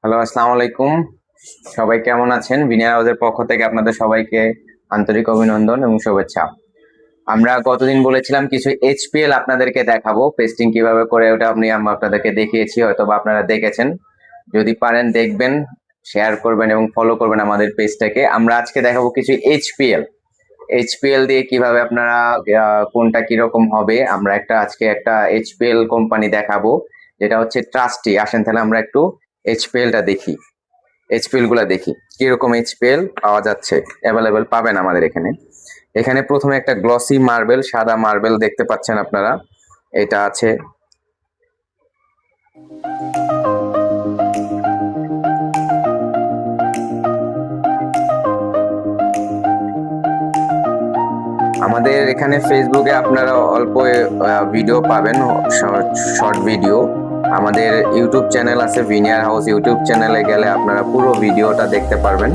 Hello, আসসালামু আলাইকুম। সবাই কেমন আছেন? ভিনিয়ার হাউসের পক্ষ থেকে আপনাদের সবাইকে আন্তরিক অভিনন্দন এবং শুভেচ্ছা। আমরা গতদিন বলেছিলাম কিছু এইচপিএল আপনাদেরকে দেখাবো, পেস্টিং কিভাবে করে ওটা আমি আপনাদেরকে দেখিয়েছি, হয়তো বা আপনারা দেখেছেন। যদি পারেন দেখবেন, শেয়ার করবেন এবং ফলো করবেন আমাদের পেজটাকে। আমরা আজকে দেখাবো কিছু এইচপিএল দিয়ে কিভাবে আপনারা কোনটা কিরকম হবে। আমরা আজকে একটা এইচপিএল কোম্পানি দেখাবো, যেটা হচ্ছে ট্রাস্টি। আসেন তাহলে আমরা একটু এইচপিএলটা দেখি, এইচপিএল গুলা দেখি কিরকম এইচপিএল পাওয়া যাচ্ছে, অ্যাভেলেবেল পাবেন আমাদের এখানে। এখানে প্রথমে একটা গ্লসি মার্বেল, সাদা মার্বেল দেখতে পাচ্ছেন আপনারা, এটা আছে। আমাদের এখানে ফেসবুকে আপনারা অল্প ভিডিও পাবেন, শর্ট ভিডিও। আমাদের ইউটিউব চ্যানেল আছে ভিনিয়ার হাউস, ইউটিউব চ্যানেলে গেলে আপনারা পুরো ভিডিওটা দেখতে পারবেন।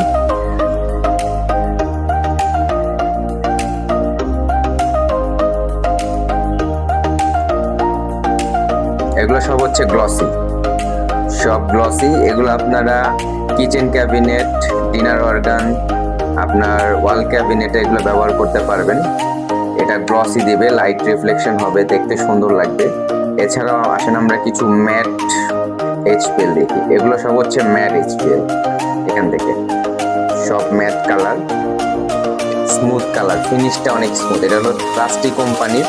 এগুলো সব হচ্ছে গ্লসি, সব গ্লসি। এগুলো আপনারা কিচেন ক্যাবিনেট, ডিনার অর্গান, আপনার ওয়াল ক্যাবিনেটে এগুলো ব্যবহার করতে পারবেন। এটা গ্লসি দিবে, লাইট রিফ্লেকশন হবে, দেখতে সুন্দর লাগবে। এছাড়াও আসেন আমরা কিছু ম্যাট এইচপিএল দেখি। এগুলো সব হচ্ছে ম্যাট এইচপিএল। এখান থেকে সব ম্যাট কালার, স্মুথ কালার, ফিনিশটা অনেক স্মুথ। এটা হলো ট্রাস্টি কোম্পানির।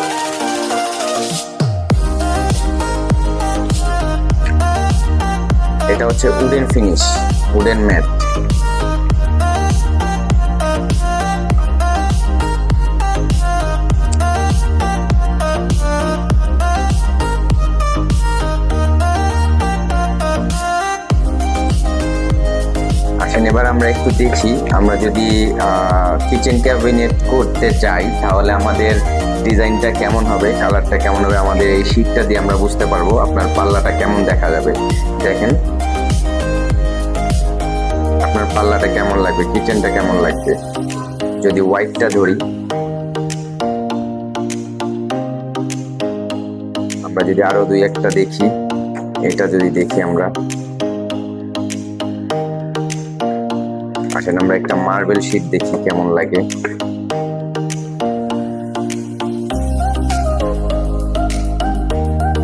এটা হচ্ছে উডেন ফিনিশ, উডেন ম্যাট। আসেন এবার আমরা একটু দেখি, আমরা যদি কিচেন ক্যাবিনেট করতে চাই তাহলে আমাদের ডিজাইনটা কেমন হবে, কালারটা কেমন হবে, আমাদের এই শীটটা দিয়ে আমরা বুঝতে পারবো আপনার পাল্লাটা কেমন দেখা যাবে। দেখেন আপনার পাল্লাটা কেমন লাগবে, কিচেনটা কেমন লাগবে। যদি হোয়াইটটা ধরি, আমরা যদি আরো দুই একটা দেখি, এটা যদি দেখি আমরা, আসেন আমরা একটা মার্বেল শীট দেখি কেমন লাগে।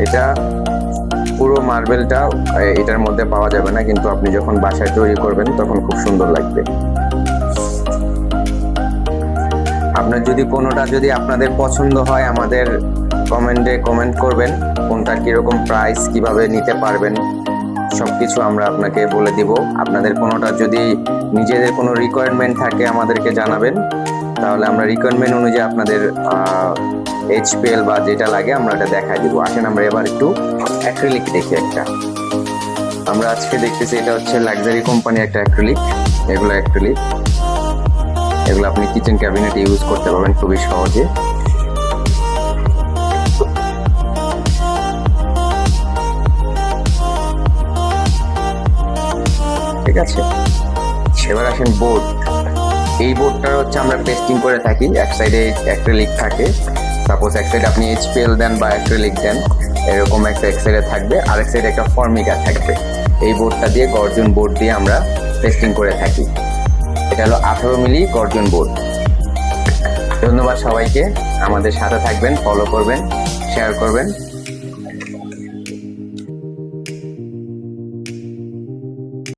এটা পুরো মার্বেলটা এটার মধ্যে পাওয়া যাবে না, কিন্তু আপনি যখন বাসায় তৈরি করবেন তখন খুব সুন্দর লাগবে। আপনার যদি কোনোটা যদি আপনাদের পছন্দ হয়, আমাদের কমেন্টে কমেন্ট করবেন কোনটা কিরকম প্রাইস, কিভাবে নিতে পারবেন, সবকিছু আমরা আপনাকে বলে দিব। আপনাদের কোনোটা যদি নিজেদের কোনো রিকোয়ারমেন্ট থাকে আমাদেরকে জানাবেন, তাহলে আমরা রিকোয়ারমেন্ট অনুযায়ী আপনাদের এইচপিএল বা যেটা লাগে আমরা এটা দেখাই দিব। আসেন আমরা এবার একটু অ্যাক্রিলিক দেখি একটা। আমরা আজকে দেখতেছি এটা হচ্ছে লাক্সারি কোম্পানি একটা অ্যাক্রিলিক। এগুলো অ্যাক্রিলিক, এগুলো আপনি কিচেন ক্যাবিনেটে ইউজ করতে পারবেন খুবই সহজে। ঠিক আছে, এবার আসেন বোর্ড। এই বোর্ডটা হচ্ছে আমরা পেস্টিং করে থাকি। এক সাইডে অ্যাক্রিলিক থাকে, সাপোজ এক সাইডে আপনি এইচপিএল দেন বা অ্যাক্রিলিক দেন, এরকম একটা এক সাইডে থাকবে, আরেক সাইডে একটা ফর্মিকা থাকবে। এই বোর্ডটা দিয়ে, গর্জন বোর্ড দিয়ে আমরা পেস্টিং করে থাকি। এটা হলো 18 মিলি গর্জন বোর্ড। ধন্যবাদ সবাইকে, আমাদের সাথে থাকবেন, ফলো করবেন, শেয়ার করবেন।